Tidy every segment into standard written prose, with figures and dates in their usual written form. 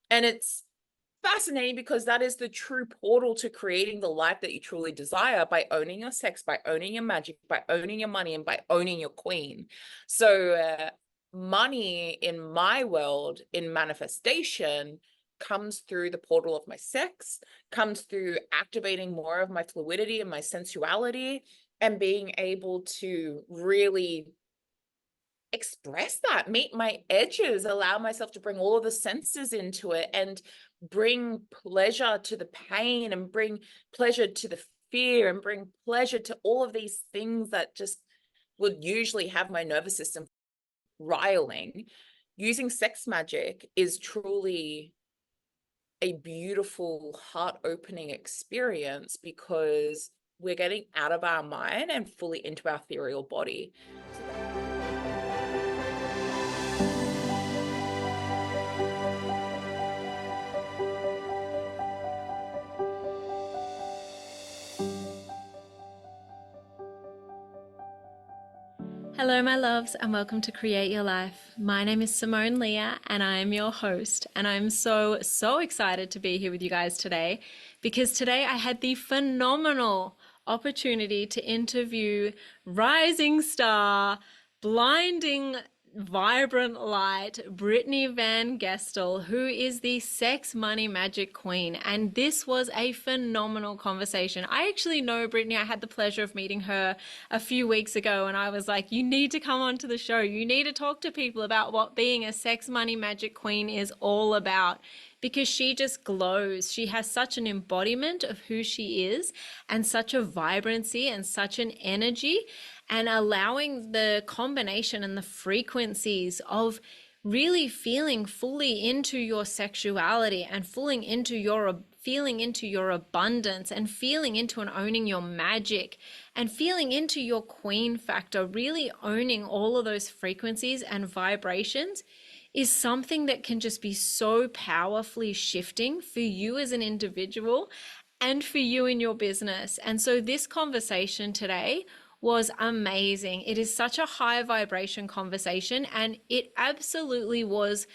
And it's fascinating because that is the true portal to creating the life that you truly desire, by owning your sex, by owning your magic, by owning your money, and by owning your queen. So money in my world, in manifestation, comes through the portal of my sex, comes through activating more of my fluidity and my sensuality, and being able to really express that, meet my edges, allow myself to bring all of the senses into it, and bring pleasure to the pain, and bring pleasure to the fear, and bring pleasure to all of these things that just would usually have my nervous system riling. Using sex magic is truly a beautiful, heart-opening experience, because we're getting out of our mind and fully into our ethereal body. Hello, my loves, and welcome to Create Your Life. My name is Simone Leah, and I am your host. And I'm so excited to be here with you guys today, because today I had the phenomenal opportunity to interview rising star, blinding, vibrant light, Brittney Van Gestel, who is the sex, money, magic queen. And this was a phenomenal conversation. I actually know Brittney. I had the pleasure of meeting her a few weeks ago, and I was like, you need to come onto the show. You need to talk to people about what being a sex, money, magic queen is all about, because she just glows. She has such an embodiment of who she is, and such a vibrancy and such an energy, and allowing the combination and the frequencies of really feeling fully into your sexuality, and feeling into your abundance, and feeling into and owning your magic, and feeling into your queen factor, really owning all of those frequencies and vibrations, is something that can just be so powerfully shifting for you as an individual and for you in your business. And so this conversation today was amazing. It is such a high vibration conversation, and it absolutely was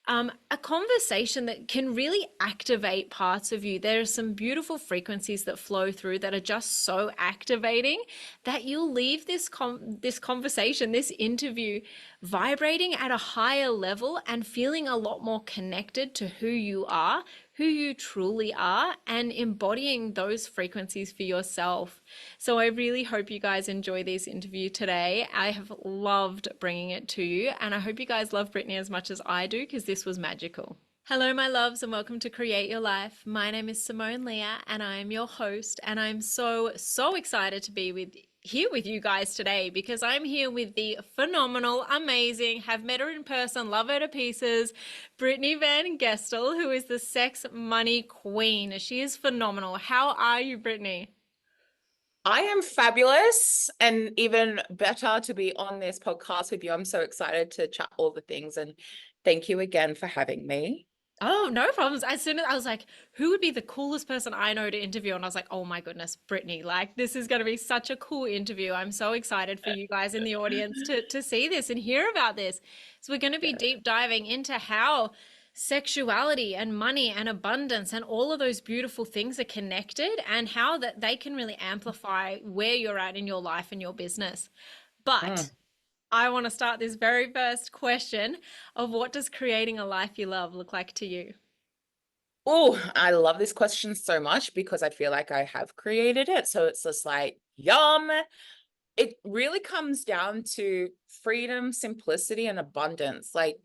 a conversation that can really activate parts of you. There are some beautiful frequencies that flow through that are just so activating that you'll leave this conversation, this interview, vibrating at a higher level and feeling a lot more connected to who you are, who you truly are, and embodying those frequencies for yourself. So I really hope you guys enjoy this interview today. I have loved bringing it to you, and I hope you guys love Brittney as much as I do, because this was magical. Hello, my loves, and welcome to Create Your Life. My name is Simone Leah, and I am your host, and I'm so excited to be here with you guys today, because I'm here with the phenomenal, amazing, have met her in person, love her to pieces, Brittney Van Gestel, who is the sex money queen. She is phenomenal. How are you, Brittney? I am fabulous, and even better to be on this podcast with you. I'm so excited to chat all the things, and thank you again for having me. Oh, no problems. As soon as I was like, who would be the coolest person I know to interview? And I was like, oh my goodness, Brittney, like this is going to be such a cool interview. I'm so excited for you guys in the audience to see this and hear about this. So we're going to be Yeah. deep diving into how sexuality and money and abundance and all of those beautiful things are connected, and how that they can really amplify where you're at in your life and your business. But Mm. I want to start this very first question of, what does creating a life you love look like to you? Oh, I love this question so much because I feel like I have created it. So it's just like, yum. It really comes down to freedom, simplicity, and abundance. Like,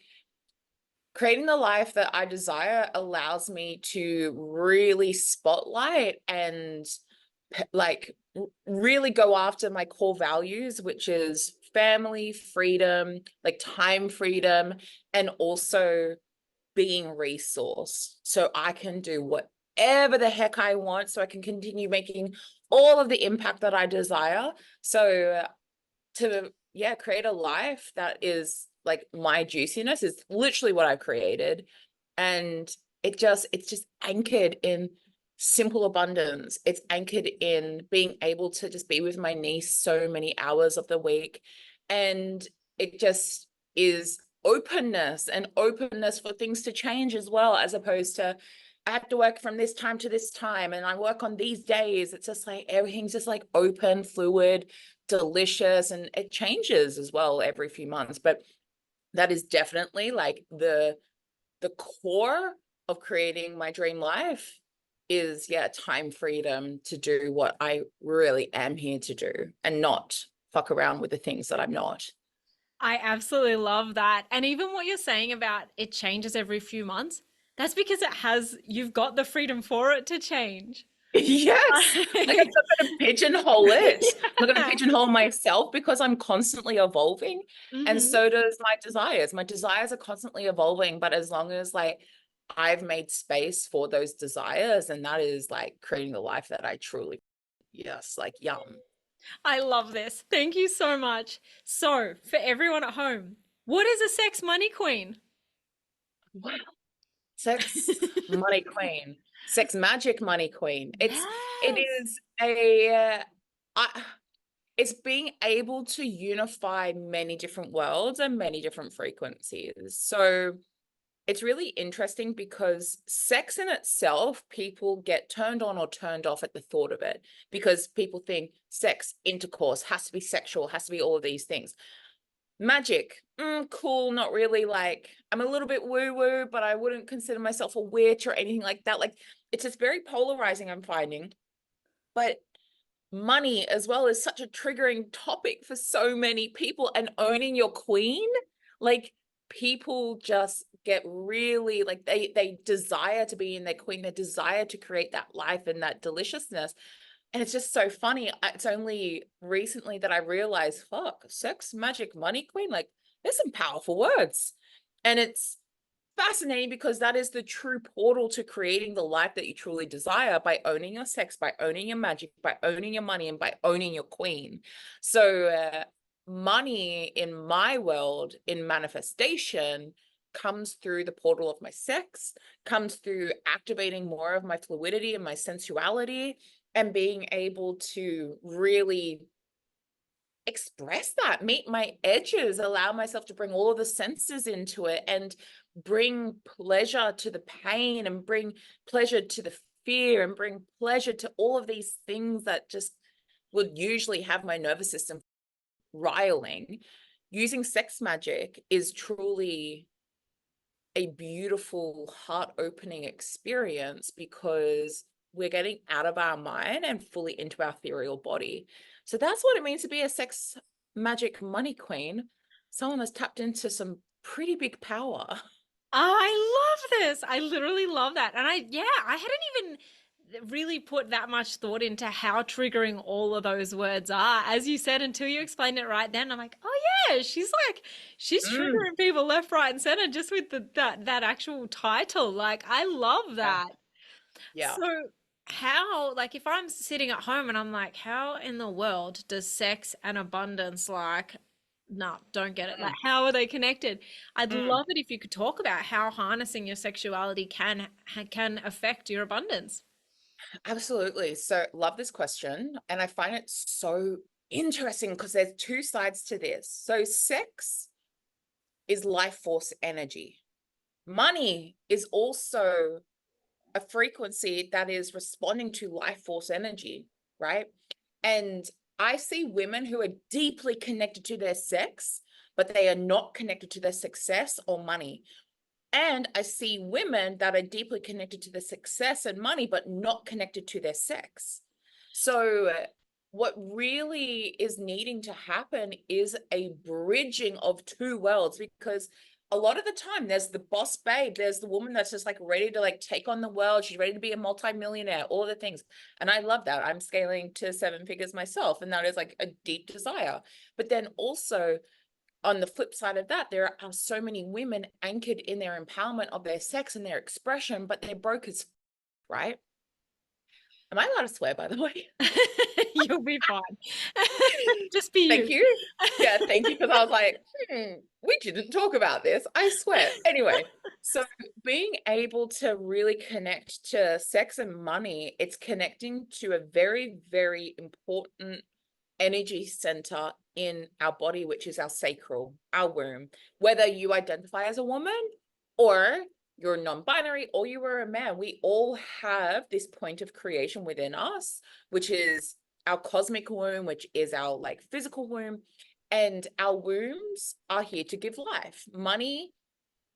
creating the life that I desire allows me to really spotlight and like really go after my core values, which is family, freedom, like time freedom, and also being resourced so I can do whatever the heck I want, so I can continue making all of the impact that I desire. So to, yeah, create a life that is like my juiciness is literally what I created. And it's just anchored in simple abundance. It's anchored in being able to just be with my niece so many hours of the week. And it just is openness and openness for things to change as well, as opposed to I have to work from this time to this time and I work on these days. It's just like everything's just like open, fluid, delicious, and it changes as well every few months. But that is definitely like the core of creating my dream life is, yeah, time freedom to do what I really am here to do and not fuck around with the things that I'm not. I absolutely love that. And even what you're saying about it changes every few months, that's because you've got the freedom for it to change. Yes. Like I'm not going to pigeonhole it. I'm not going to Yeah. pigeonhole myself because I'm constantly evolving. And Mhm. so does my desires. My desires are constantly evolving. But as long as like I've made space for those desires, and that is like creating the life that I truly, yes, like yum. I love this. Thank you so much. So, for everyone at home, what is a sex money queen? Wow. Sex money queen, sex magic money queen. It Yes. is a I, it's being able to unify many different worlds and many different frequencies. So it's really interesting because sex in itself, people get turned on or turned off at the thought of it because people think sex, intercourse has to be sexual, has to be all of these things. Magic, cool, not really. Like I'm a little bit woo-woo, but I wouldn't consider myself a witch or anything like that. Like it's just very polarizing, I'm finding. But money as well is such a triggering topic for so many people, and owning your queen, like people just get really like they desire to be in their queen, they desire to create that life and that deliciousness. And it's just so funny. It's only recently that I realized, fuck, sex, magic, money queen, like there's some powerful words. And it's fascinating because that is the true portal to creating the life that you truly desire by owning your sex, by owning your magic, by owning your money, and by owning your queen. So, money in my world, in manifestation, comes through the portal of my sex, comes through activating more of my fluidity and my sensuality, and being able to really express that, meet my edges, allow myself to bring all of the senses into it and bring pleasure to the pain and bring pleasure to the fear and bring pleasure to all of these things that just would usually have my nervous system riling. Using sex magic is truly a beautiful heart-opening experience because we're getting out of our mind and fully into our ethereal body. So that's what it means to be a sex magic money queen. Someone that's tapped into some pretty big power. I love this. I literally love that. And I hadn't even really put that much thought into how triggering all of those words are. As you said, until you explained it right then, I'm like, oh yeah, she's Mm, triggering people left, right, and center just with that actual title. Like, I love yeah, that. yeah. So how, like, if I'm sitting at home and I'm like, how in the world does sex and abundance, like, no, don't get it. Like, Mm, how are they connected? I'd mm. love it if you could talk about how harnessing your sexuality can affect your abundance. Absolutely. So love this question. And I find it so interesting because there's two sides to this. So sex is life force energy. Money is also a frequency that is responding to life force energy, right? And I see women who are deeply connected to their sex, but they are not connected to their success or money. And I see women that are deeply connected to their success and money, but not connected to their sex. So, what really is needing to happen is a bridging of two worlds, because a lot of the time there's the boss babe, there's the woman that's just like ready to like take on the world, she's ready to be a multimillionaire, all of the things. And I love that. I'm scaling to seven figures myself, and that is like a deep desire. But then also on the flip side of that, there are so many women anchored in their empowerment of their sex and their expression, but they're broke as, right? Am I allowed to swear, by the way? You'll be fine. Just be Thank you. you. Yeah, thank you. Because I was like, we didn't talk about this. I swear. Anyway, so being able to really connect to sex and money, it's connecting to a very, very important energy center in our body, which is our sacral, our womb, whether you identify as a woman or you're non-binary or you were a man, we all have this point of creation within us, which is our cosmic womb, which is our like physical womb. And our wombs are here to give life. Money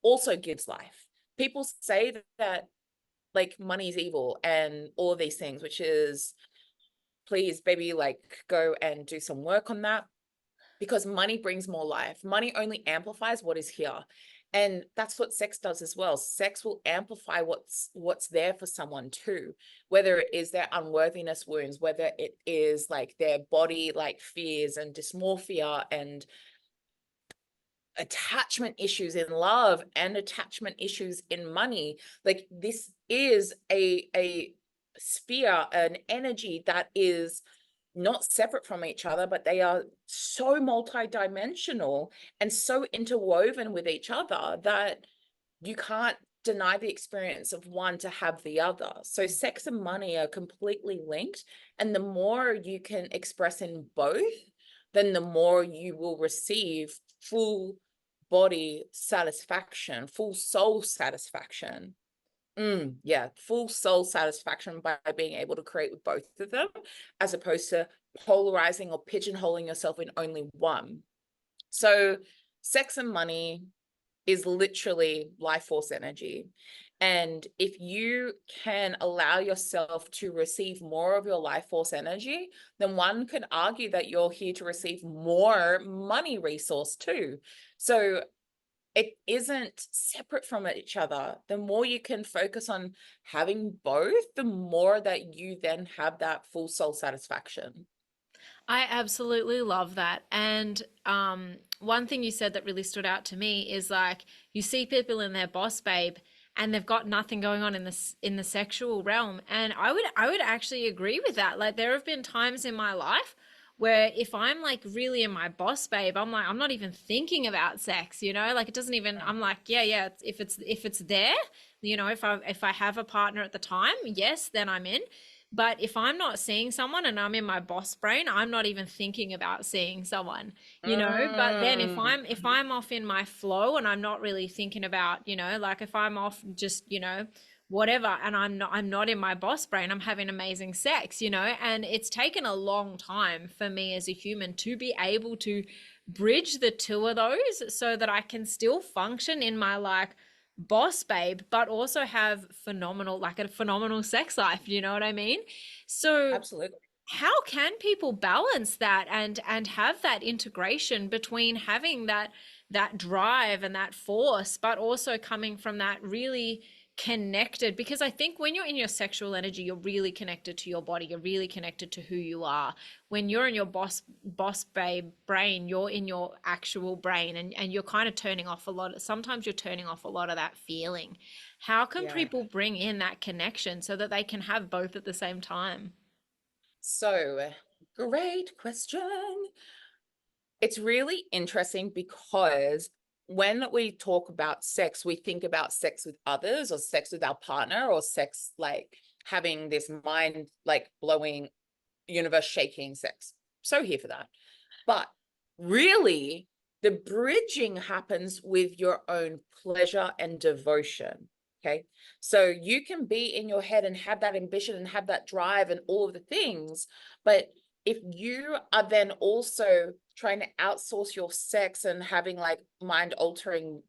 also gives life. People say that like money is evil and all of these things, which is, please, baby, like go and do some work on that, because money brings more life. Money only amplifies what is here. And that's what sex does as well. Sex will amplify what's there for someone too, whether it is their unworthiness wounds, whether it is like their body like fears and dysmorphia and attachment issues in love and attachment issues in money. Like this is a sphere, an energy that is not separate from each other, but they are so multidimensional and so interwoven with each other that you can't deny the experience of one to have the other. So sex and money are completely linked. And the more you can express in both, then the more you will receive full body satisfaction, full soul satisfaction. Yeah, full soul satisfaction by being able to create with both of them, as opposed to polarizing or pigeonholing yourself in only one. So sex and money is literally life force energy. And if you can allow yourself to receive more of your life force energy, then one could argue that you're here to receive more money resource too. So it isn't separate from each other. The more you can focus on having both, the more that you then have that full soul satisfaction. I absolutely love that. And one thing you said that really stood out to me is like you see people in their boss babe and they've got nothing going on in the sexual realm. And I would actually agree with that. Like there have been times in my life where if I'm like really in my boss babe, I'm like I'm not even thinking about sex, you know? Like it doesn't even I'm like, yeah, if it's there, you know, if I have a partner at the time, yes, then I'm in. But if I'm not seeing someone and I'm in my boss brain, I'm not even thinking about seeing someone, you know? But then if I'm off in my flow and I'm not really thinking about, you know, like if I'm off just, you know, whatever and I'm not in my boss brain, I'm having amazing sex, you know? And it's taken a long time for me as a human to be able to bridge the two of those so that I can still function in my like boss babe but also have phenomenal like a phenomenal sex life, you know what I mean? So Absolutely. how can people balance that and have that integration between having that drive and that force but also coming from that really connected, because I think when you're in your sexual energy you're really connected to your body, you're really connected to who you are. When you're in your boss babe brain, you're in your actual brain and you're kind of turning off a lot, sometimes you're turning off a lot of that feeling. How can Yeah. people bring in that connection so that they can have both at the same time? So great question. It's really interesting because when we talk about sex, we think about sex with others or sex with our partner or sex like having this mind like blowing, universe shaking sex. So here for that. But really, the bridging happens with your own pleasure and devotion. Okay. So you can be in your head and have that ambition and have that drive and all of the things. But if you are then also trying to outsource your sex and having like mind altering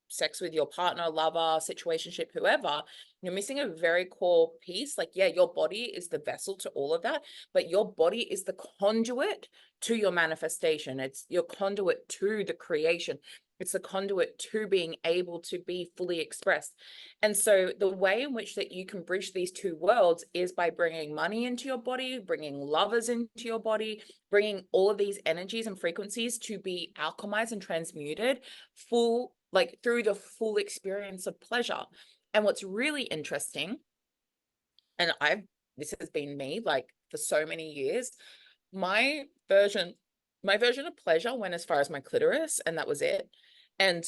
sex with your partner, lover, situationship, whoever, you're missing a very core piece. Like, yeah, your body is the vessel to all of that, but your body is the conduit to your manifestation. It's your conduit to the creation. It's the conduit to being able to be fully expressed. And so the way in which that you can bridge these two worlds is by bringing money into your body, bringing lovers into your body, bringing all of these energies and frequencies to be alchemized and transmuted full like through the full experience of pleasure. And what's really interesting, and this has been me like for so many years, my version my version of pleasure went as far as my clitoris and that was it. And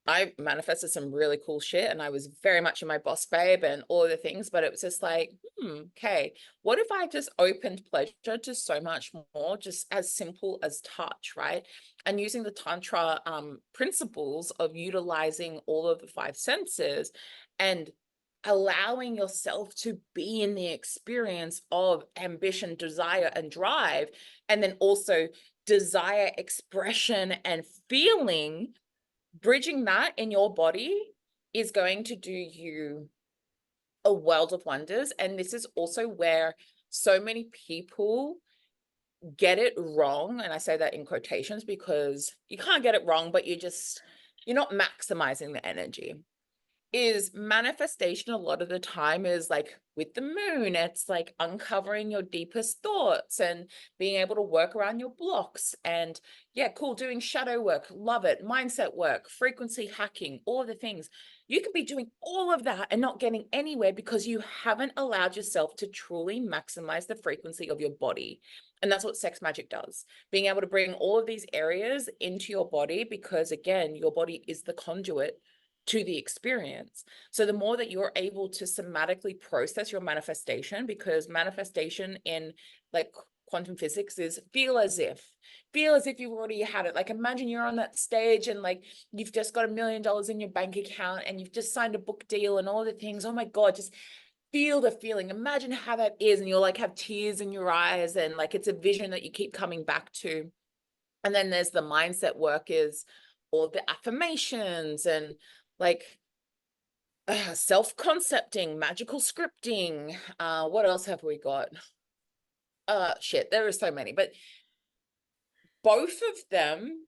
I manifested some really cool shit and I was very much in my boss babe and all of the things, but it was just like, Okay, what if I just opened pleasure to so much more, just as simple as touch, right? And using the Tantra principles of utilizing all of the five senses and allowing yourself to be in the experience of ambition, desire, and drive, and then also desire, expression, and feeling, bridging that in your body is going to do you a world of wonders. And this is also where so many people get it wrong. And I say that in quotations because you can't get it wrong, but you're not maximizing the energy. Is manifestation a lot of the time is like with the moon, it's like uncovering your deepest thoughts and being able to work around your blocks. And yeah, cool, doing shadow work, love it, mindset work, frequency hacking, all of the things. You could be doing all of that and not getting anywhere because you haven't allowed yourself to truly maximize the frequency of your body. And that's what sex magic does, being able to bring all of these areas into your body, because again, your body is the conduit to the experience. So the more that you're able to somatically process your manifestation, because manifestation in like quantum physics is feel as if you've already had it. Like imagine you're on that stage and like you've just got $1 million in your bank account and you've just signed a book deal and all the things. Oh my God, just feel the feeling. Imagine how that is. And you'll like have tears in your eyes and like it's a vision that you keep coming back to. And then there's the mindset work, is all the affirmations and like self-concepting, magical scripting. What else have we got? Shit, there are so many, but both of them,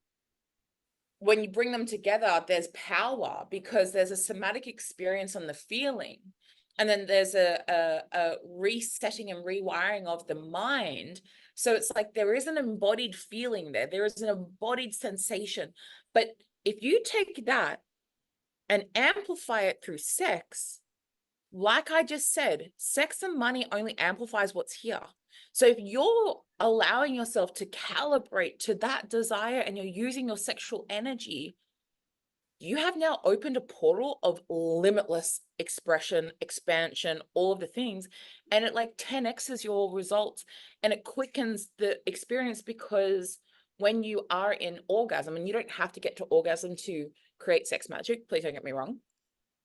when you bring them together, there's power because there's a somatic experience on the feeling. And then there's a resetting and rewiring of the mind. So it's like there is an embodied feeling there. There is an embodied sensation. But if you take that and amplify it through sex, like I just said, sex and money only amplifies what's here. So if you're allowing yourself to calibrate to that desire and you're using your sexual energy, you have now opened a portal of limitless expression, expansion, all of the things. And it like 10x's your results and it quickens the experience, because when you are in orgasm, and you don't have to get to orgasm to create sex magic, please don't get me wrong.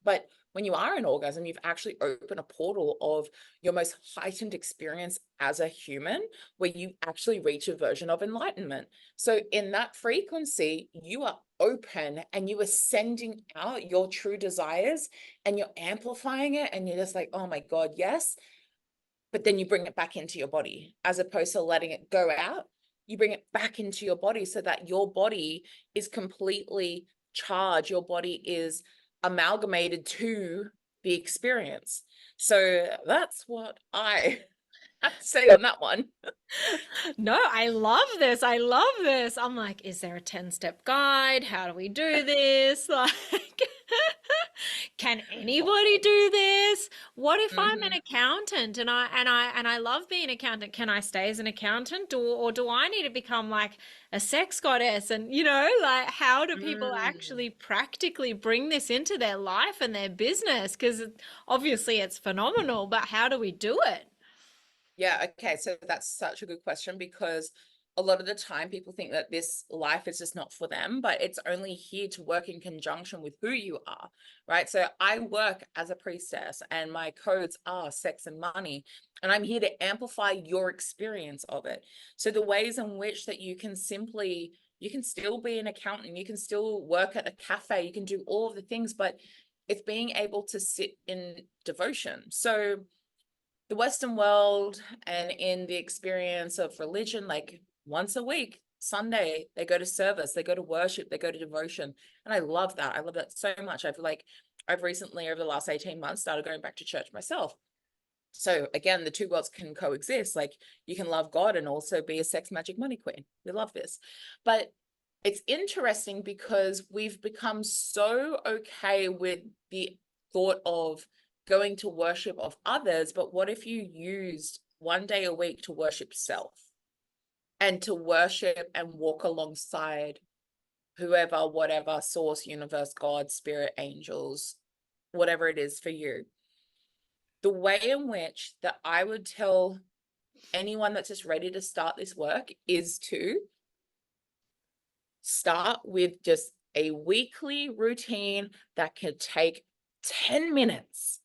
But when you are in orgasm, you've actually opened a portal of your most heightened experience as a human, where you actually reach a version of enlightenment. So in that frequency, you are open and you are sending out your true desires and you're amplifying it. And you're just like, oh my God, yes. But then you bring it back into your body, as opposed to letting it go out. You bring it back into your body so that your body is completely charged. Your body is amalgamated to the experience. So that's what I have to say on that one. No, I love this. I love this. I'm like, is there a 10-step guide? How do we do this? Like, can anybody do this? What if I'm an accountant and I love being an accountant? Can I stay as an accountant, or do I need to become like a sex goddess? And like, how do people actually practically bring this into their life and their business? Because obviously it's phenomenal, but how do we do it? Yeah, okay. So that's such a good question, because a lot of the time people think that this life is just not for them, but it's only here to work in conjunction with who you are, right? So I work as a priestess and my codes are sex and money, and I'm here to amplify your experience of it. So the ways in which that you can still be an accountant, you can still work at a cafe, you can do all of the things, but it's being able to sit in devotion. So the Western world and in the experience of religion, like once a week, Sunday, they go to service, they go to worship, they go to devotion. And I love that. I love that so much. I've recently, over the last 18 months, started going back to church myself. So again, the two worlds can coexist. Like you can love God and also be a sex magic money queen. We love this. But it's interesting because we've become so okay with the thought of going to worship of others. But what if you used one day a week to worship self and to worship and walk alongside whoever, whatever, source, universe, God, spirit, angels, whatever it is for you? the way in which that I would tell anyone that's just ready to start this work is to start with just a weekly routine that can take 10 minutes.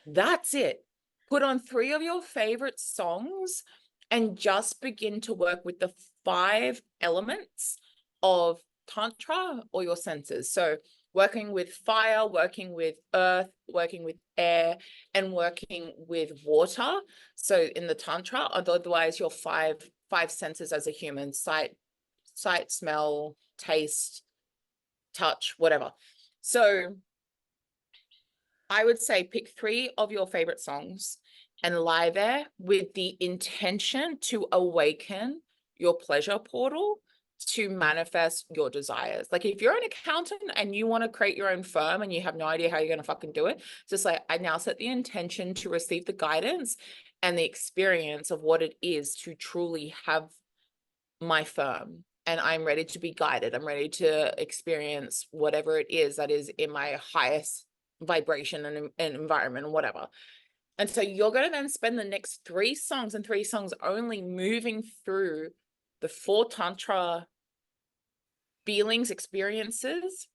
That's it. Put on 3 of your favorite songs and just begin to work with the 5 elements of Tantra or your senses. So working with fire, working with earth, working with air, and working with water. So in the Tantra, otherwise your five senses as a human: sight, smell, taste, touch, whatever. So I would say pick 3 of your favorite songs and lie there with the intention to awaken your pleasure portal to manifest your desires. Like if you're an accountant and you want to create your own firm and you have no idea how you're going to fucking do it, just like I now set the intention to receive the guidance and the experience of what it is to truly have my firm. And I'm ready to be guided. I'm ready to experience whatever it is that is in my highest vibration and environment and whatever. And so you're going to then spend the next 3 songs and 3 songs only moving through the 4 Tantra feelings, experiences.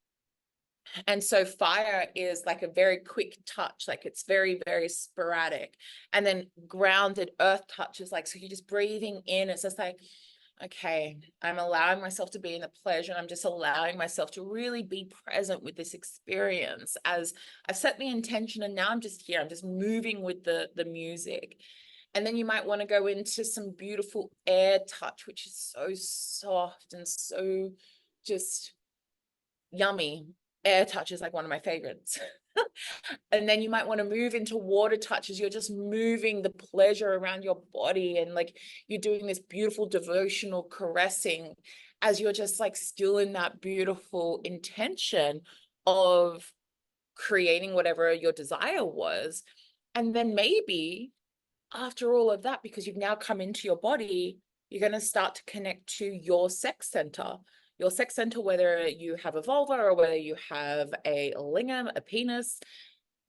And so fire is like a very quick touch, like it's very, very sporadic. And then grounded earth touch is like, so you're just breathing in. It's just like, okay, I'm allowing myself to be in the pleasure. I'm just allowing myself to really be present with this experience as I've set the intention, and now I'm just here. I'm just moving with the music. And then you might want to go into some beautiful air touch, which is so soft and so just yummy. Air touch is like one of my favorites. And then you might want to move into water touches. You're just moving the pleasure around your body, and like you're doing this beautiful devotional caressing as you're just like still in that beautiful intention of creating whatever your desire was. And then maybe after all of that, because you've now come into your body, you're going to start to connect to your sex center. Your sex center, whether you have a vulva or whether you have a lingam, a penis,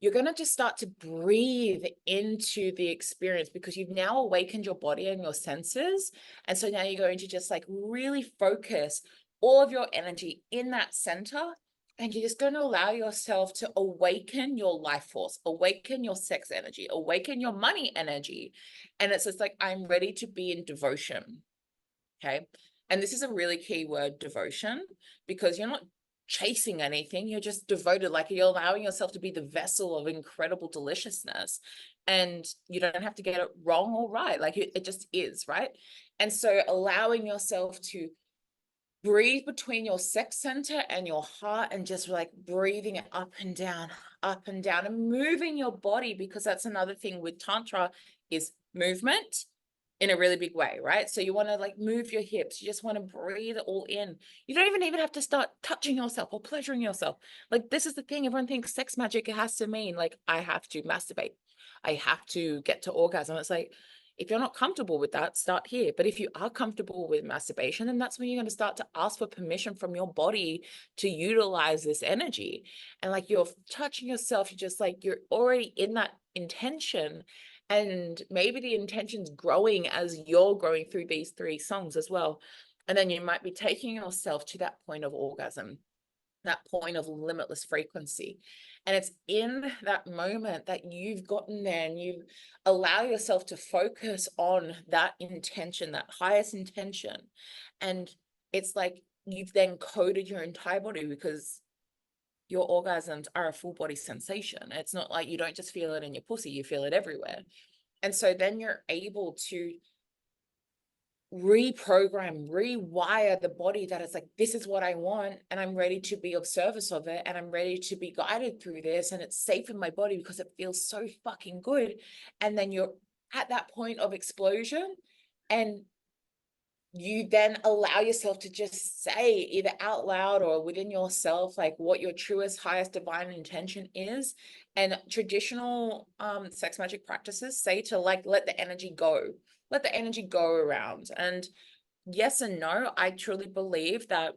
you're going to just start to breathe into the experience because you've now awakened your body and your senses. And so now you're going to just like really focus all of your energy in that center. And you're just going to allow yourself to awaken your life force, awaken your sex energy, awaken your money energy. And it's just like, I'm ready to be in devotion. Okay. And this is a really key word, devotion, because you're not chasing anything. You're just devoted. Like you're allowing yourself to be the vessel of incredible deliciousness. And you don't have to get it wrong or right. Like it just is, right? And so allowing yourself to breathe between your sex center and your heart, and just like breathing it up and down, and moving your body, because that's another thing with Tantra is movement in a really big way, right? So you want to like move your hips. You just want to breathe it all in. You don't even have to start touching yourself or pleasuring yourself. Like this is the thing. Everyone thinks sex magic has to mean like I have to masturbate. I have to get to orgasm. It's like, if you're not comfortable with that, start here. But if you are comfortable with masturbation, then that's when you're going to start to ask for permission from your body to utilize this energy. And like you're touching yourself, you're just like, you're already in that intention. And maybe the intention's growing as you're growing through these 3 songs as well. And then you might be taking yourself to that point of orgasm, that point of limitless frequency. And it's in that moment that you've gotten there and you allow yourself to focus on that intention, that highest intention. And it's like you've then coded your entire body, because your orgasms are a full body sensation. It's not like you don't just feel it in your pussy, you feel it everywhere. And so then you're able to reprogram, rewire the body that it's like, this is what I want, and I'm ready to be of service of it, and I'm ready to be guided through this, and it's safe in my body because it feels so fucking good. And then you're at that point of explosion, and you then allow yourself to just say either out loud or within yourself like what your truest, highest divine intention is. And traditional sex magic practices say to like let the energy go, let the energy go around. And yes and no, I truly believe that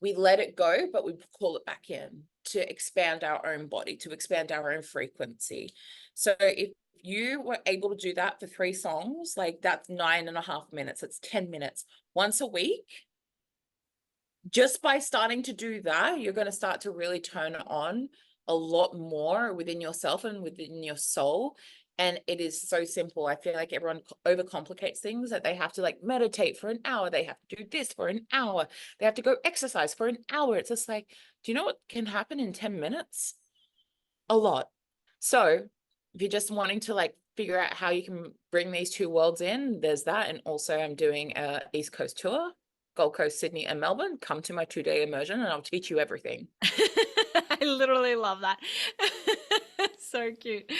we let it go, but we call it back in. to expand our own body, to expand our own frequency. So if you were able to do that for 3 songs, like that's 9.5 minutes, it's 10 minutes once a week. Just by starting to do that, you're going to start to really turn on a lot more within yourself and within your soul. And it is so simple. I feel like everyone overcomplicates things, that they have to like meditate for an hour. They have to do this for an hour. They have to go exercise for an hour. It's just like, do you know what can happen in 10 minutes? A lot. So if you're just wanting to like figure out how you can bring these 2 worlds in, there's that. And also I'm doing a East Coast tour, Gold Coast, Sydney, and Melbourne. Come to my 2-day immersion and I'll teach you everything. I literally love that. So cute.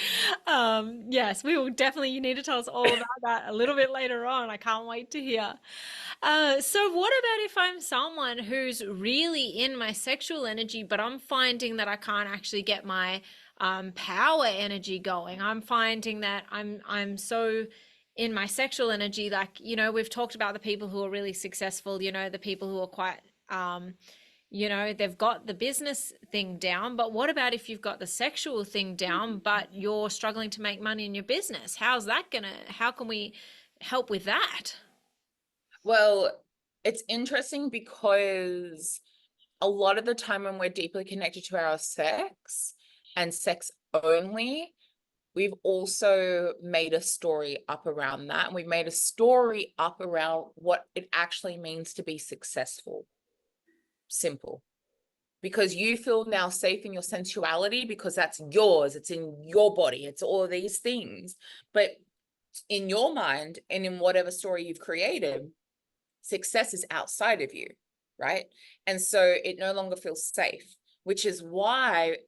Yes, we will definitely, you need to tell us all about that a little bit later on. I can't wait to hear. So what about if I'm someone who's really in my sexual energy, but I'm finding that I can't actually get my power energy going? I'm finding that I'm so in my sexual energy, like, we've talked about the people who are really successful, the people who are quite they've got the business thing down, but what about if you've got the sexual thing down, but you're struggling to make money in your business? How can we help with that? Well, it's interesting because a lot of the time when we're deeply connected to our sex and sex only, we've also made a story up around that. And we've made a story up around what it actually means to be successful. Simple. Because you feel now safe in your sensuality because that's yours. It's in your body. It's all these things. But in your mind and in whatever story you've created, success is outside of you, right? And so it no longer feels safe, which is why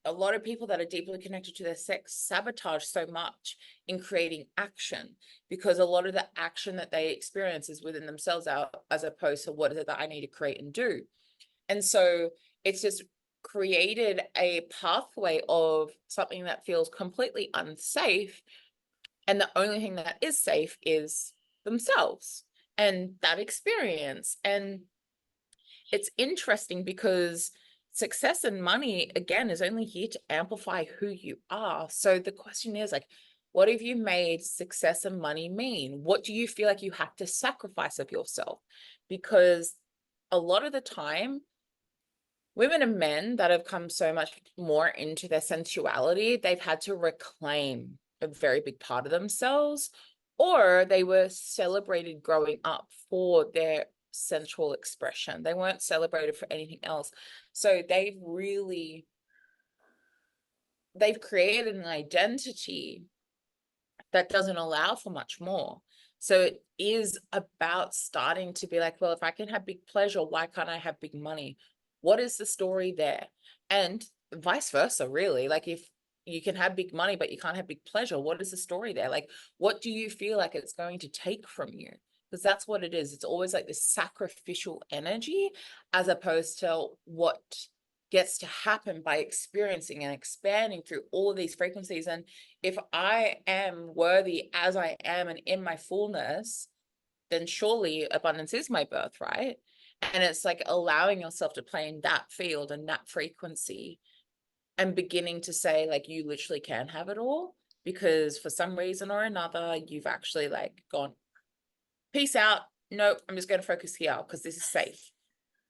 a lot of people that are deeply connected to their sex sabotage so much in creating action, because a lot of the action that they experience is within themselves, out as opposed to what is it that I need to create and do. And so it's just created a pathway of something that feels completely unsafe. And the only thing that is safe is themselves and that experience. And it's interesting because success and money, again, is only here to amplify who you are. So the question is like, what have you made success and money mean? What do you feel like you have to sacrifice of yourself? Because a lot of the time, women and men that have come so much more into their sensuality, they've had to reclaim a very big part of themselves, or they were celebrated growing up for their sensual expression. They weren't celebrated for anything else. So they've created an identity that doesn't allow for much more. So it is about starting to be like, well, if I can have big pleasure, why can't I have big money? What is the story there? And vice versa, really. Like if you can have big money, but you can't have big pleasure, what is the story there? Like, what do you feel like it's going to take from you? Because that's what it is. It's always like this sacrificial energy, as opposed to what gets to happen by experiencing and expanding through all of these frequencies. And if I am worthy as I am and in my fullness, then surely abundance is my birthright. And it's like allowing yourself to play in that field and that frequency, and beginning to say like, you literally can have it all, because for some reason or another, you've actually like gone, peace out. Nope, I'm just going to focus here because this is safe,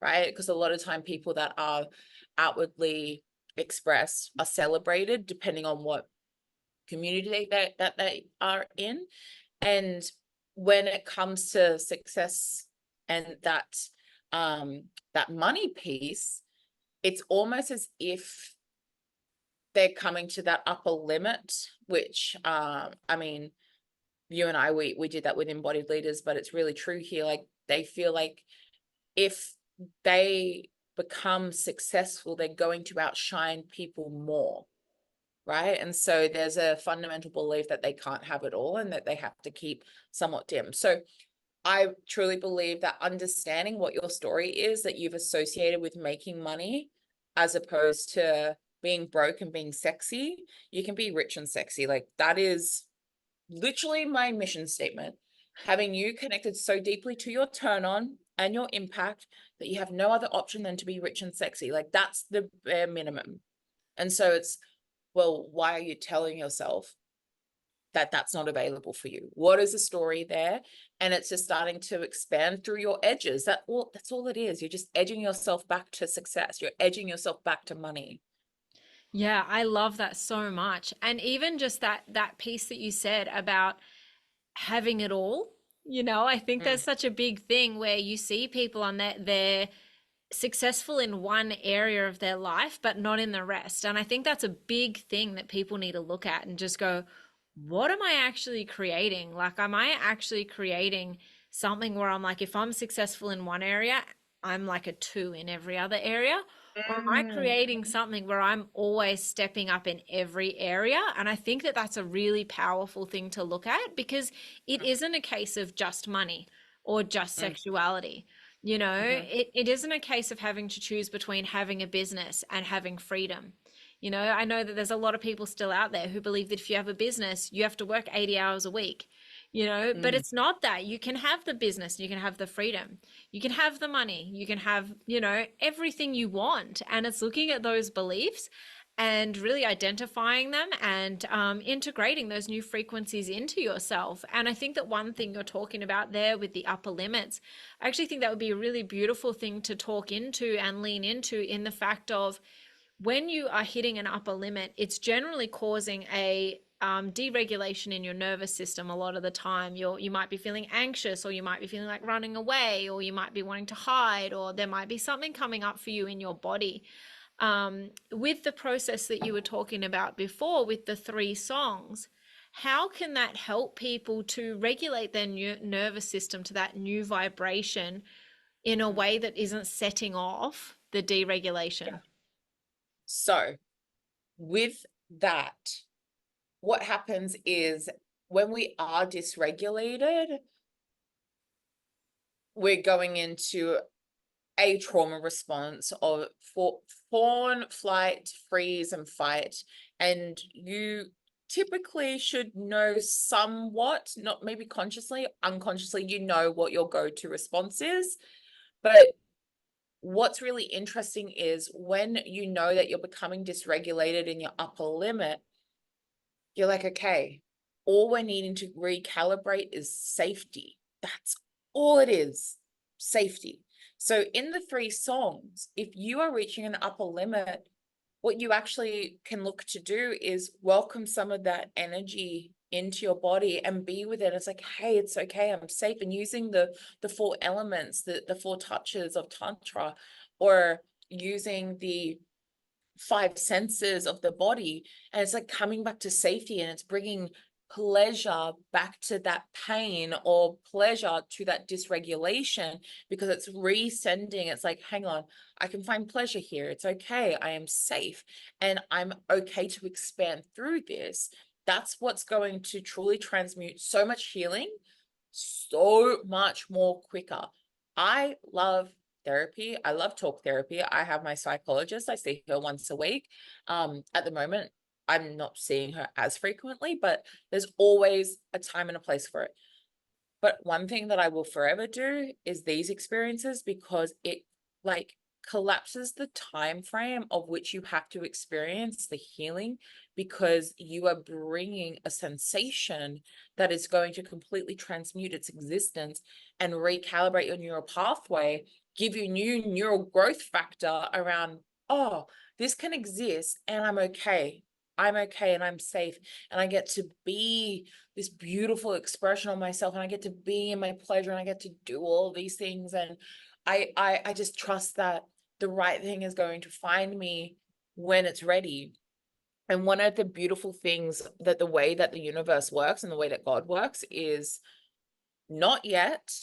right? Because a lot of time people that are outwardly expressed are celebrated depending on what community that they are in. And when it comes to success and that money piece, it's almost as if they're coming to that upper limit, which I mean, you and I, we did that with embodied leaders, but it's really true here. Like they feel like if they become successful, they're going to outshine people more, right? And so there's a fundamental belief that they can't have it all and that they have to keep somewhat dim. So I truly believe that understanding what your story is that you've associated with making money, as opposed to being broke and being sexy, you can be rich and sexy. Like that is literally my mission statement. Having you connected so deeply to your turn on and your impact, that you have no other option than to be rich and sexy. Like, that's the bare minimum. And so it's, well, why are you telling yourself that that's not available for you? What is the story there? And it's just starting to expand through your edges. That's all it is. You're just edging yourself back to success. You're edging yourself back to money. Yeah, I love that so much. And even just that piece that you said about having it all, I think Mm, there's such a big thing where you see people on that they're successful in one area of their life but not in the rest. And I think that's a big thing that people need to look at and just go, what am I actually creating? Like, am I actually creating something where I'm like, if I'm successful in one area, I'm like a two in every other area? Or am I mm, creating something where I'm always stepping up in every area? And I think that that's a really powerful thing to look at, because it isn't a case of just money or just mm, sexuality. mhm, It isn't a case of having to choose between having a business and having freedom. I know that there's a lot of people still out there who believe that if you have a business, you have to work 80 hours a week, but mm. it's not that. You can have the business, you can have the freedom, you can have the money, you can have, everything you want. And it's looking at those beliefs and really identifying them and integrating those new frequencies into yourself. And I think that one thing you're talking about there with the upper limits, I actually think that would be a really beautiful thing to talk into and lean into, in the fact of, when you are hitting an upper limit, it's generally causing a deregulation in your nervous system. A lot of the time, you might be feeling anxious, or you might be feeling like running away, or you might be wanting to hide, or there might be something coming up for you in your body. With the process that you were talking about before with the 3 songs, how can that help people to regulate their nervous system to that new vibration in a way that isn't setting off the Yeah. deregulation? So with that, what happens is, when we are dysregulated, we're going into a trauma response of fawn, flight, freeze, and fight. And you typically should know somewhat, not maybe consciously, unconsciously, what your go-to response is. But what's really interesting is, when you know that you're becoming dysregulated in your upper limit, you're like, okay, all we're needing to recalibrate is safety. That's all it is, safety. So in the 3 songs, if you are reaching an upper limit, what you actually can look to do is welcome some of that energy into your body and be with it. It's like, hey, it's okay, I'm safe. And using the 4 elements, the 4 touches of Tantra, or using the 5 senses of the body, and it's like coming back to safety, and it's bringing pleasure back to that pain, or pleasure to that dysregulation, because it's resending. It's like, hang on, I can find pleasure here. It's okay, I am safe, and I'm okay to expand through this. That's what's going to truly transmute so much healing so much more quicker. I love therapy. I love talk therapy. I have my psychologist. I see her once a week. At the moment, I'm not seeing her as frequently, but there's always a time and a place for it. But one thing that I will forever do is these experiences, because it, like, collapses the time frame of which you have to experience the healing, because you are bringing a sensation that is going to completely transmute its existence and recalibrate your neural pathway, give you new neural growth factor around, oh, this can exist and I'm okay. I'm okay and I'm safe, and I get to be this beautiful expression of myself, and I get to be in my pleasure, and I get to do all these things. And I just trust that the right thing is going to find me when it's ready. And one of the beautiful things, that the way that the universe works and the way that God works, is not yet,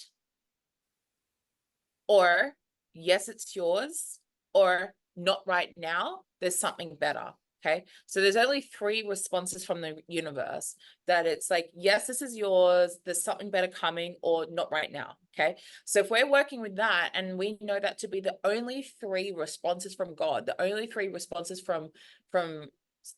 or yes, it's yours, or not right now, there's something better. Okay. So there's only 3 responses from the universe, that it's like, yes, this is yours, there's something better coming, or not right now. Okay. So if we're working with that, and we know that to be the only 3 responses from God, the only 3 responses from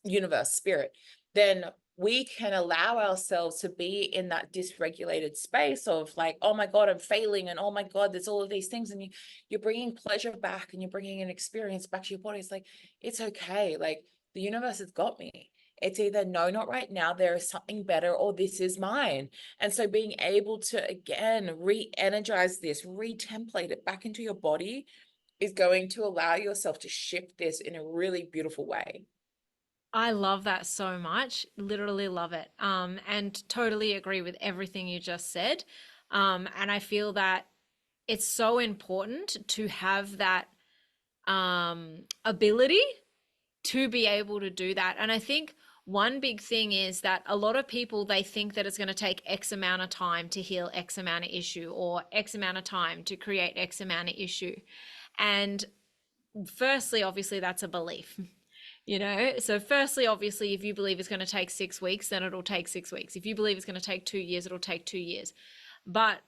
universe, spirit, then we can allow ourselves to be in that dysregulated space of like, oh my God, I'm failing. And oh my God, there's all of these things. And you're bringing pleasure back and you're bringing an experience back to your body. It's like, it's okay. Like the universe has got me. It's either no, not right now. There is something better, or this is mine. And so being able to, again, re-energize this, re-template it back into your body is going to allow yourself to shift this in a really beautiful way. I love that so much. Literally love it. And totally agree with everything you just said. And I feel that it's so important to have that ability to be able to do that. And I think one big thing is that a lot of people, they think that it's going to take X amount of time to heal X amount of issue, or X amount of time to create X amount of issue. And firstly, obviously, that's a belief. So firstly, obviously, if you believe it's going to take 6 weeks, then it'll take 6 weeks. If you believe it's going to take 2 years, it'll take 2 years. But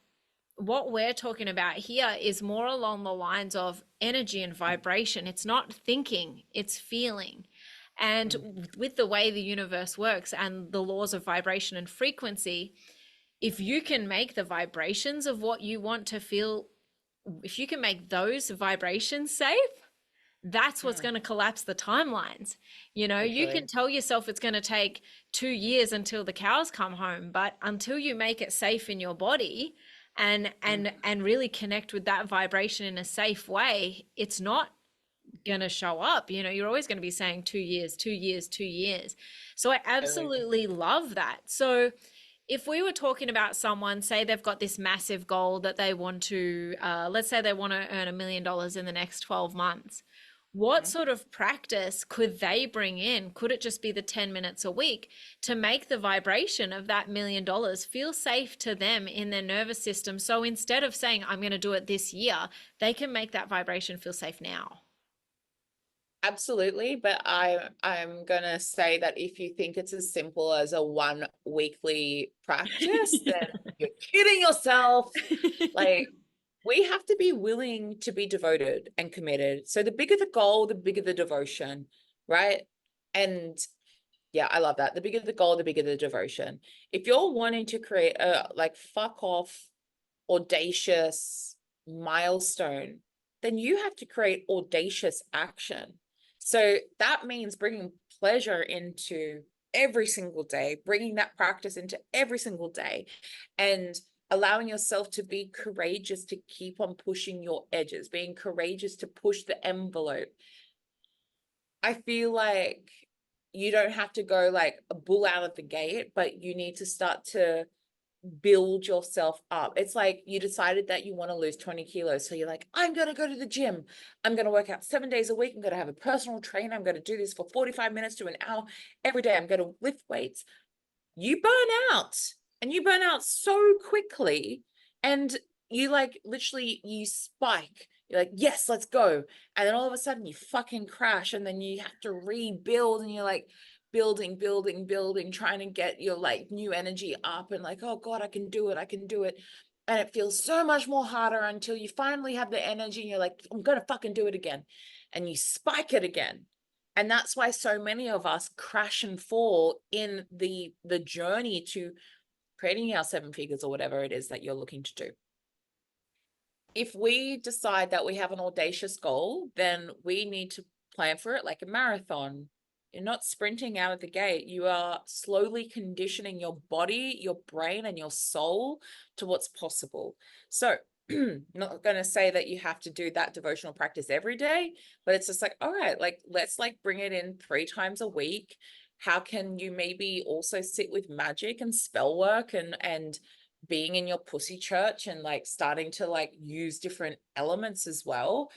what we're talking about here is more along the lines of energy and vibration. It's not thinking, it's feeling. And with the way the universe works and the laws of vibration and frequency, if you can make the vibrations of what you want to feel, if you can make those vibrations safe, that's what's going to collapse the timelines. You can tell yourself it's going to take 2 years until the cows come home, but until you make it safe in your body and really connect with that vibration in a safe way, it's not going to show up. You're always going to be saying 2 years, 2 years, 2 years. So I absolutely love that. So if we were talking about someone, say they've got this massive goal that they want to, let's say they want to earn $1 million in the next 12 months. What sort of practice could they bring in? Could it just be the 10 minutes a week to make the vibration of that $1 million feel safe to them in their nervous system? So instead of saying, I'm going to do it this year, they can make that vibration feel safe now. Absolutely, but I'm gonna say that if you think it's as simple as a one weekly practice, then you're kidding yourself. Like, we have to be willing to be devoted and committed. So the bigger the goal, the bigger the devotion, right? And yeah, I love that. The bigger the goal, the bigger the devotion. If you're wanting to create a like fuck off audacious milestone, then you have to create audacious action. So that means bringing pleasure into every single day, bringing that practice into every single day, and allowing yourself to be courageous to keep on pushing your edges, being courageous to push the envelope. I feel like you don't have to go like a bull out of the gate, but you need to start to build yourself up. It's like you decided that you want to lose 20 kilos. So you're like, I'm going to go to the gym. I'm going to work out 7 days a week. I'm going to have a personal trainer. I'm going to do this for 45 minutes to an hour every day. I'm going to lift weights. You burn out, and you burn out so quickly. And you like literally, you spike. You're like, yes, let's go. And then all of a sudden you fucking crash, and then you have to rebuild, and you're like, building, trying to get your like new energy up, and like, oh God, I can do it. And it feels so much more harder until you finally have the energy and you're like, I'm gonna fucking do it again. And you spike it again. And that's why so many of us crash and fall in the journey to creating our 7 figures or whatever it is that you're looking to do. If we decide that we have an audacious goal, then we need to plan for it like a marathon. You're not sprinting out of the gate. You are slowly conditioning your body, your brain, and your soul to what's possible. So I'm not going to say that you have to do that devotional practice every day, but it's just like, all right, like, let's like bring it in 3 times a week. How can you maybe also sit with magic and spell work and being in your pussy church and like starting to like use different elements as well?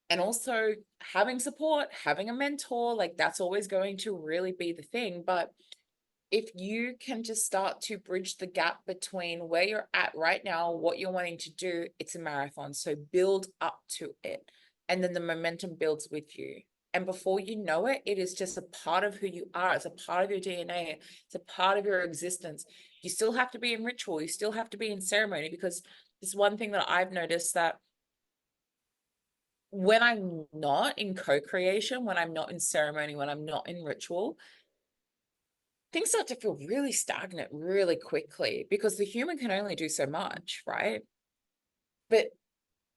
And also having support, having a mentor, like that's always going to really be the thing. But if you can just start to bridge the gap between where you're at right now, what you're wanting to do, it's a marathon. So build up to it. And then the momentum builds with you. And before you know it, it is just a part of who you are. It's a part of your DNA. It's a part of your existence. You still have to be in ritual. You still have to be in ceremony, because this one thing that I've noticed, that when I'm not in co-creation, when I'm not in ceremony, when I'm not in ritual, things start to feel really stagnant really quickly because the human can only do so much, right? But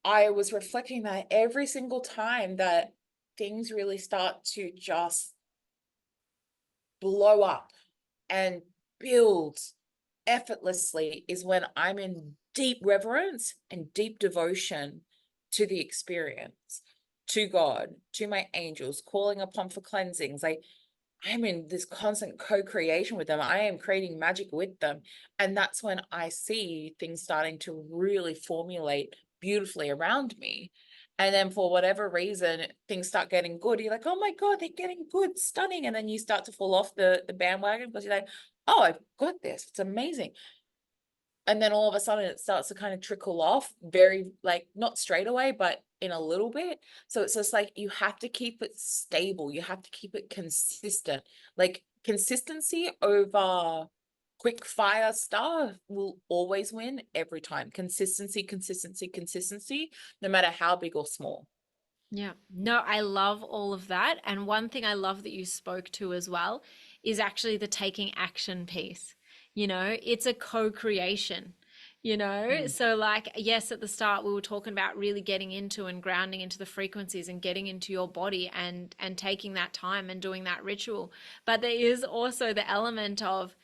I was reflecting that every single time that things really start to just blow up and build effortlessly is when I'm in deep reverence and deep devotion to the experience, to God, to my angels, calling upon for cleansings. I'm in this constant co-creation with them. I am creating magic with them. And that's when I see things starting to really formulate beautifully around me. And then for whatever reason, things start getting good. You're like, oh my God, they're getting good, stunning. And then you start to fall off the bandwagon because you're like, oh, I've got this. It's amazing. And then all of a sudden it starts to kind of trickle off very, like, not straight away, but in a little bit. So it's just like you have to keep it stable. You have to keep it consistent. Like consistency over quick fire stuff will always win every time. Consistency, consistency, consistency, no matter how big or small. Yeah. No, I love all of that. And one thing I love that you spoke to as well is actually the taking action piece. It's a co-creation, Mm. So like, yes, at the start we were talking about really getting into and grounding into the frequencies and getting into your body and taking that time and doing that ritual. But there is also the element of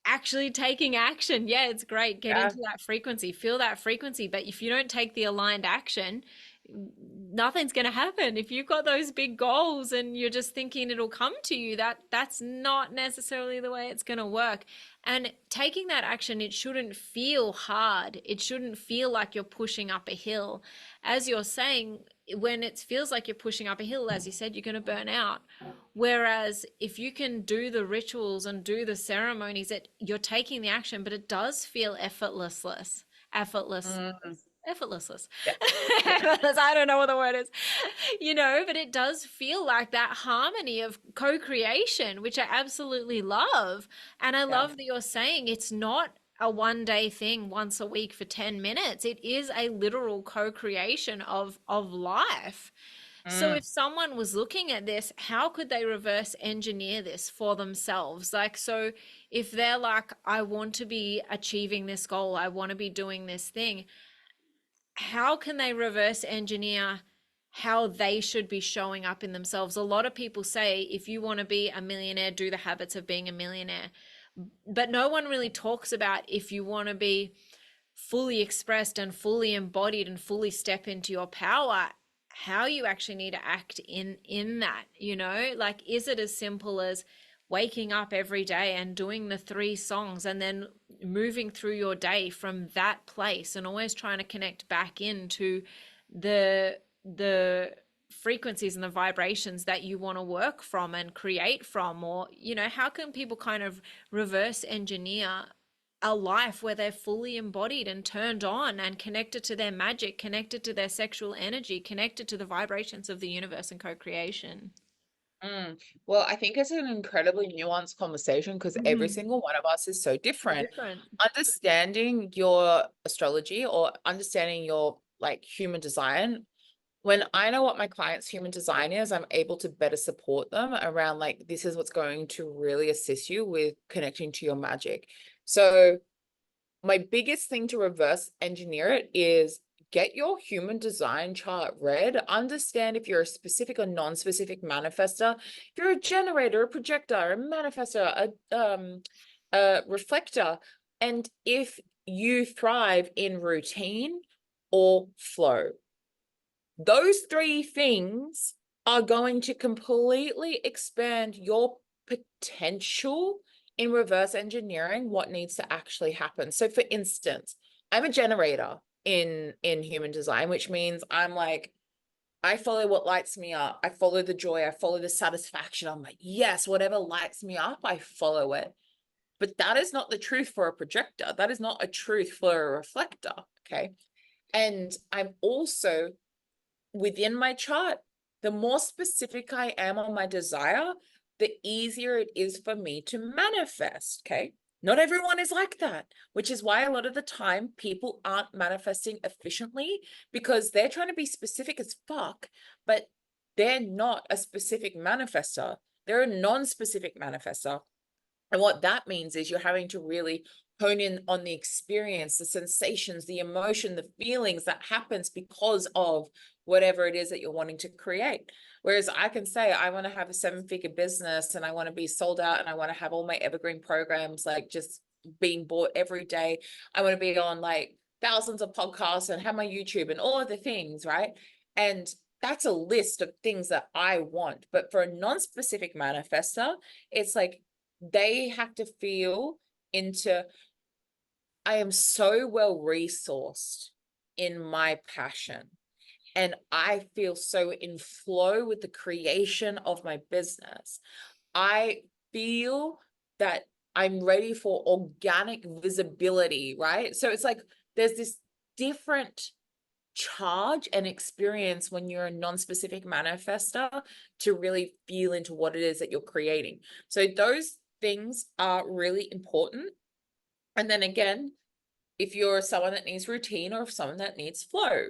actually taking action. Yeah, it's great. Get Yeah. into that frequency, feel that frequency. But if you don't take the aligned action, nothing's going to happen. If you've got those big goals and you're just thinking it'll come to you, that's not necessarily the way it's going to work. And taking that action, it shouldn't feel hard. It shouldn't feel like you're pushing up a hill. As you're saying, when it feels like you're pushing up a hill, as you said, you're going to burn out. Whereas if you can do the rituals and do the ceremonies, that you're taking the action, but it does feel effortless, Mm. effortless. Yeah. I don't know what the word is, but it does feel like that harmony of co-creation, which I absolutely love. And I Yeah. love that you're saying it's not a one day thing once a week for 10 minutes. It is a literal co-creation of life. So Mm. if someone was looking at this, how could they reverse engineer this for themselves? Like, so if they're like, I want to be achieving this goal, I want to be doing this thing, how can they reverse engineer how they should be showing up in themselves? A lot of people say, if you want to be a millionaire, do the habits of being a millionaire. But no one really talks about if you want to be fully expressed and fully embodied and fully step into your power, how you actually need to act in that. Like, is it as simple as waking up every day and doing the 3 songs and then moving through your day from that place and always trying to connect back into the frequencies and the vibrations that you want to work from and create from? Or how can people kind of reverse engineer a life where they're fully embodied and turned on and connected to their magic, connected to their sexual energy, connected to the vibrations of the universe and co-creation? Mm. Well, I think it's an incredibly nuanced conversation because every Mhm. single one of us is so So different. different. Understanding your astrology or understanding your like human design, when I know what my client's human design is, I'm able to better support them around like, this is what's going to really assist you with connecting to your magic. So my biggest thing to reverse engineer it is get your human design chart read. Understand if you're a specific or non-specific manifester. If you're a generator, a projector, a manifester, a reflector, and if you thrive in routine or flow. Those 3 things are going to completely expand your potential in reverse engineering what needs to actually happen. So for instance, I'm a generator in human design, which means I'm like, I follow what lights me up. I follow the joy. I follow the satisfaction. I'm like, yes, whatever lights me up, I follow it. But that is not the truth for a projector. That is not a truth for a reflector. Okay. And I'm also within my chart, the more specific I am on my desire, the easier it is for me to manifest. Okay. Not everyone is like that, which is why a lot of the time people aren't manifesting efficiently because they're trying to be specific as fuck, but they're not a specific manifester. They're a non-specific manifester. And what that means is you're having to really hone in on the experience, the sensations, the emotion, the feelings that happens because of whatever it is that you're wanting to create. Whereas I can say, I want to have a 7-figure business and I want to be sold out and I want to have all my evergreen programs like just being bought every day. I want to be on like thousands of podcasts and have my YouTube and all of the things, right? And that's a list of things that I want. But for a non-specific manifester, it's like they have to feel into, I am so well resourced in my passion. And I feel so in flow with the creation of my business. I feel that I'm ready for organic visibility, right? So it's like there's this different charge and experience when you're a non-specific manifester to really feel into what it is that you're creating. So those things are really important. And then again, if you're someone that needs routine or if someone that needs flow,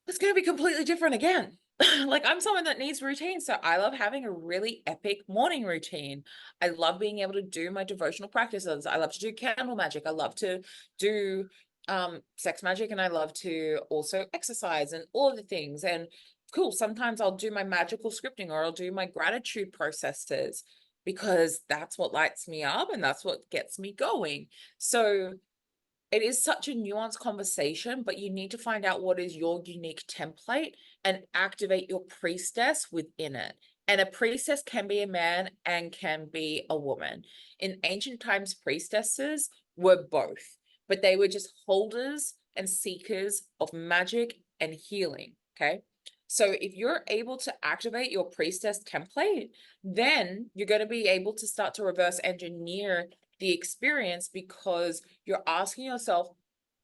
it's going to be completely different again. Like I'm someone that needs routine. So I love having a really epic morning routine. I love being able to do my devotional practices. I love to do candle magic. I love to do sex magic, and I love to also exercise and all of the things. And cool, sometimes I'll do my magical scripting or I'll do my gratitude processes because that's what lights me up and that's what gets me going. So it is such a nuanced conversation, but you need to find out what is your unique template and activate your priestess within it. And a priestess can be a man and can be a woman. In ancient times, priestesses were both, but they were just holders and seekers of magic and healing. Okay. So if you're able to activate your priestess template, then you're going to be able to start to reverse engineer the experience, because you're asking yourself,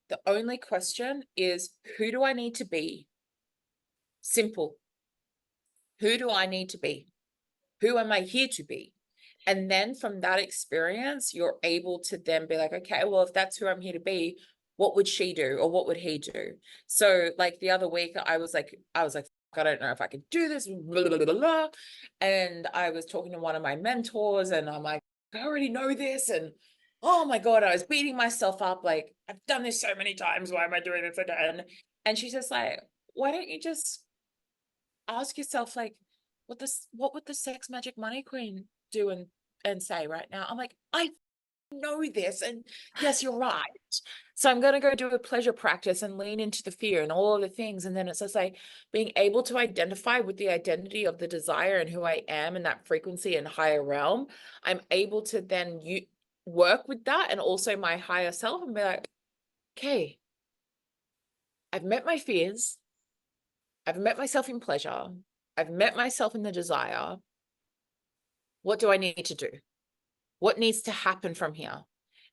the only question is, who do I need to be? Simple. Who do I need to be? Who am I here to be? And then from that experience, you're able to then be like, okay, well, if that's who I'm here to be, what would she do or what would he do? So like the other week, I was like, I don't know if I could do this, blah, blah, blah, blah. And I was talking to one of my mentors and I'm like, I already know this. And oh my God, I was beating myself up. Like, I've done this so many times. Why am I doing this again? And she's just like, why don't you just ask yourself, like, what would the sex magic money queen do and say right now? I'm like, I know this, and yes, you're right. So I'm going to go do a pleasure practice and lean into the fear and all of the things. And then it's just like being able to identify with the identity of the desire and who I am in that frequency and higher realm. I'm able to then work with that and also my higher self and be like, okay, I've met my fears. I've met myself in pleasure. I've met myself in the desire. What do I need to do? What needs to happen from here?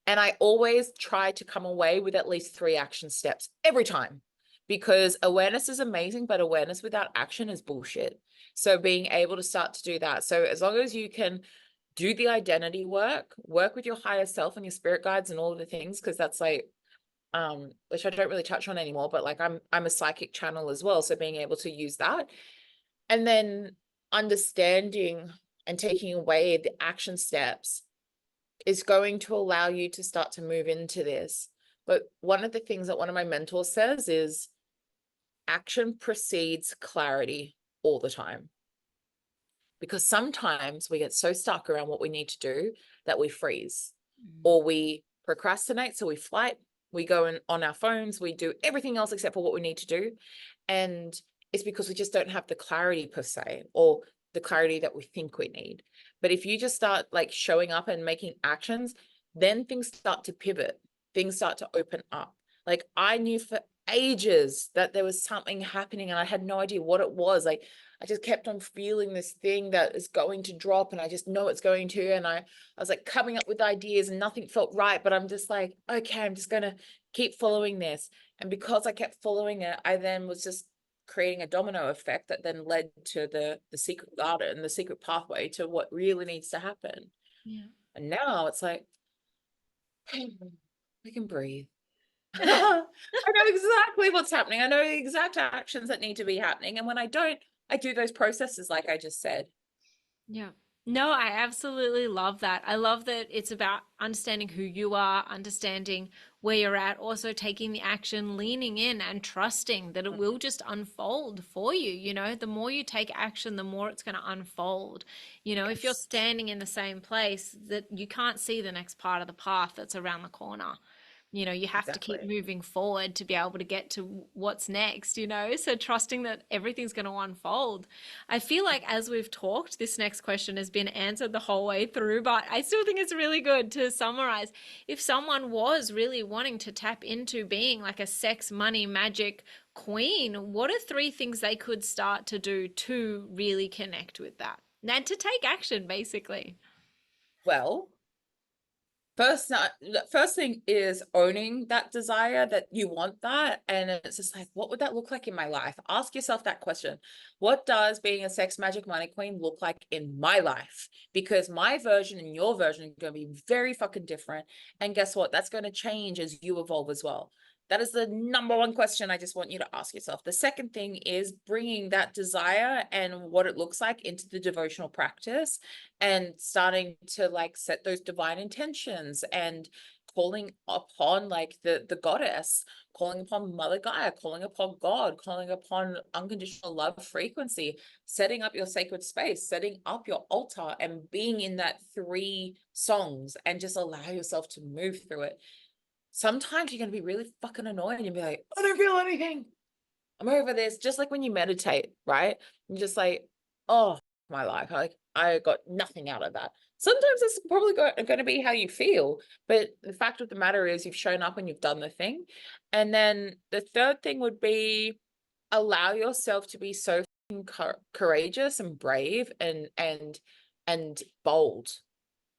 And I always try to come away with at least 3 action steps every time, because awareness is amazing, but awareness without action is bullshit. So being able to start to do that. So as long as you can do the identity work with your higher self and your spirit guides and all of the things, because that's like, which I don't really touch on anymore, but like I'm a psychic channel as well. So being able to use that and then understanding and taking away the action steps is going to allow you to start to move into this. But one of the things that one of my mentors says is action precedes clarity all the time. Because sometimes we get so stuck around what we need to do that we freeze or we procrastinate. So we flight, we go on our phones, we do everything else except for what we need to do. And it's because we just don't have the clarity per se, or the clarity that we think we need. But if you just start like showing up and making actions, then things start to pivot, things start to open up. Like I knew for ages that there was something happening and I had no idea what it was. Like I just kept on feeling this thing that is going to drop and I just know it's going to. And I was like coming up with ideas and nothing felt right, but I'm just like, okay, I'm just going to keep following this. And because I kept following it, I then was just creating a domino effect that then led to the secret garden, the secret pathway to what really needs to happen. Yeah. And now it's like, we can breathe. I know exactly what's happening. I know the exact actions that need to be happening. And when I don't, I do those processes like I just said. Yeah. No, I absolutely love that. I love that it's about understanding who you are, understanding where you're at, also taking the action, leaning in and trusting that it will just unfold for you. You know, the more you take action, the more it's going to unfold. You know, if you're Yes, standing in the same place, that you can't see the next part of the path that's around the corner. You know, you have to keep exactly. moving forward to be able to get to what's next, you know? So trusting that everything's going to unfold. I feel like as we've talked, this next question has been answered the whole way through, but I still think it's really good to summarize. If someone was really wanting to tap into being like a sex, money, magic queen, what are three things they could start to do to really connect with that? And to take action, basically. Well, first thing is owning that desire that you want that. And it's just like, what would that look like in my life? Ask yourself that question. What does being a sex magic money queen look like in my life? Because my version and your version are going to be very fucking different. And guess what? That's going to change as you evolve as well. That is the number one question I just want you to ask yourself. The second thing is bringing that desire and what it looks like into the devotional practice and starting to like set those divine intentions and calling upon like the goddess, calling upon Mother Gaia, calling upon God, calling upon unconditional love frequency, setting up your sacred space, setting up your altar and being in that 3 songs and just allow yourself to move through it. Sometimes you're going to be really fucking annoyed and you'll be like, I don't feel anything. I'm over this. Just like when you meditate, right? You're just like, oh, my life. Like, I got nothing out of that. Sometimes it's probably going to be how you feel. But the fact of the matter is you've shown up and you've done the thing. And then the third thing would be allow yourself to be so courageous and brave and bold.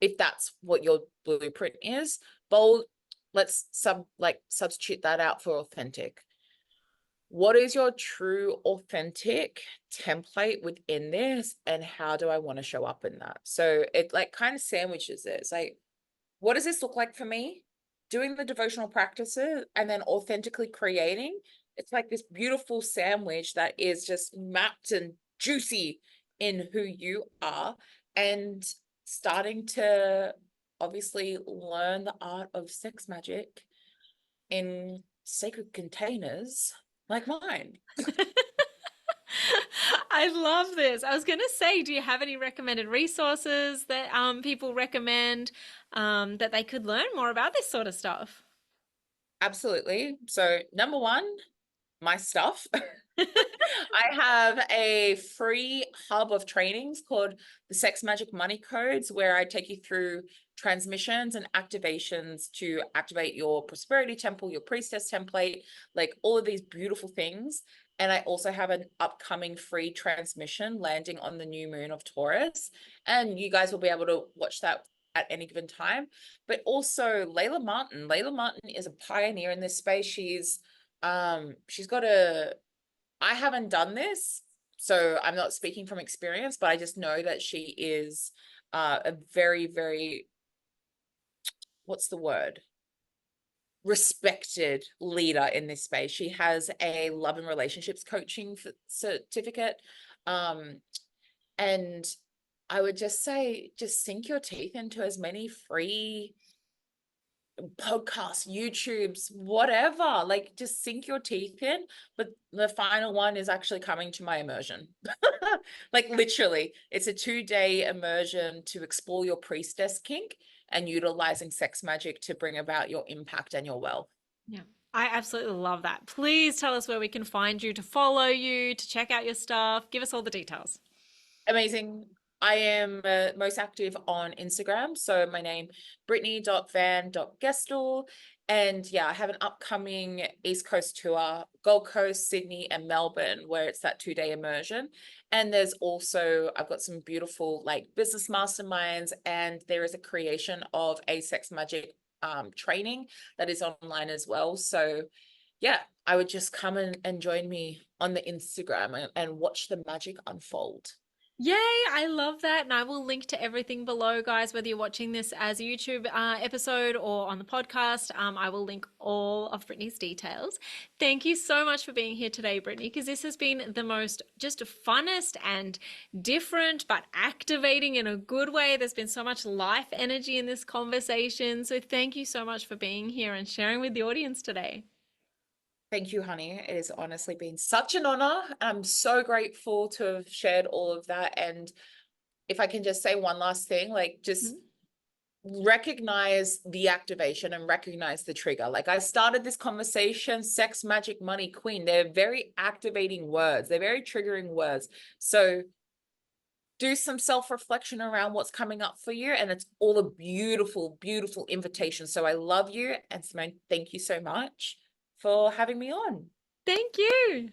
If that's what your blueprint is, bold, let's substitute that out for authentic. What is your true authentic template within this and how do I want to show up in that? So it like kind of sandwiches it. It's like, what does this look like for me? Doing the devotional practices and then authentically creating. It's like this beautiful sandwich that is just mapped and juicy in who you are and starting to obviously learn the art of sex magic in sacred containers like mine. I love this. I was going to say, do you have any recommended resources that people recommend that they could learn more about this sort of stuff? Absolutely. So, number one, my stuff. I have a free hub of trainings called the Sex Magic Money Codes, where I take you through transmissions and activations to activate your prosperity temple, your priestess template, like all of these beautiful things. And I also have an upcoming free transmission landing on the new moon of Taurus. And you guys will be able to watch that at any given time. But also Layla Martin. Layla Martin is a pioneer in this space. She's got a I haven't done this, so I'm not speaking from experience, but I just know that she is a very, very, what's the word? Respected leader in this space. She has a love and relationships coaching certificate. And I would just say, just sink your teeth into as many free podcasts, YouTubes, whatever, like just sink your teeth in. But the final one is actually coming to my immersion. Like literally, it's a 2-day immersion to explore your priestess kink and utilizing sex magic to bring about your impact and your wealth. Yeah, I absolutely love that. Please tell us where we can find you, to follow you, to check out your stuff. Give us all the details. Amazing. I am most active on Instagram. So my name, brittney.van.gestel. And yeah, I have an upcoming East Coast tour, Gold Coast, Sydney, and Melbourne, where it's that 2-day immersion. And there's also, I've got some beautiful like business masterminds, and there is a creation of a sex magic training that is online as well. So yeah, I would just come and join me on the Instagram and watch the magic unfold. Yay, I love that. And I will link to everything below, guys, whether you're watching this as a YouTube episode or on the podcast. I will link all of Brittney's details. Thank you so much for being here today, Brittney, because this has been the most just funnest and different, but activating in a good way. There's been so much life energy in this conversation. So thank you so much for being here and sharing with the audience today. Thank you, honey. It has honestly been such an honor. I'm so grateful to have shared all of that. And if I can just say one last thing, like just recognize the activation and recognize the trigger. Like I started this conversation, sex, magic, money, queen. They're very activating words. They're very triggering words. So do some self-reflection around what's coming up for you. And it's all a beautiful, beautiful invitation. So I love you. And Simone, thank you so much for having me on. Thank you.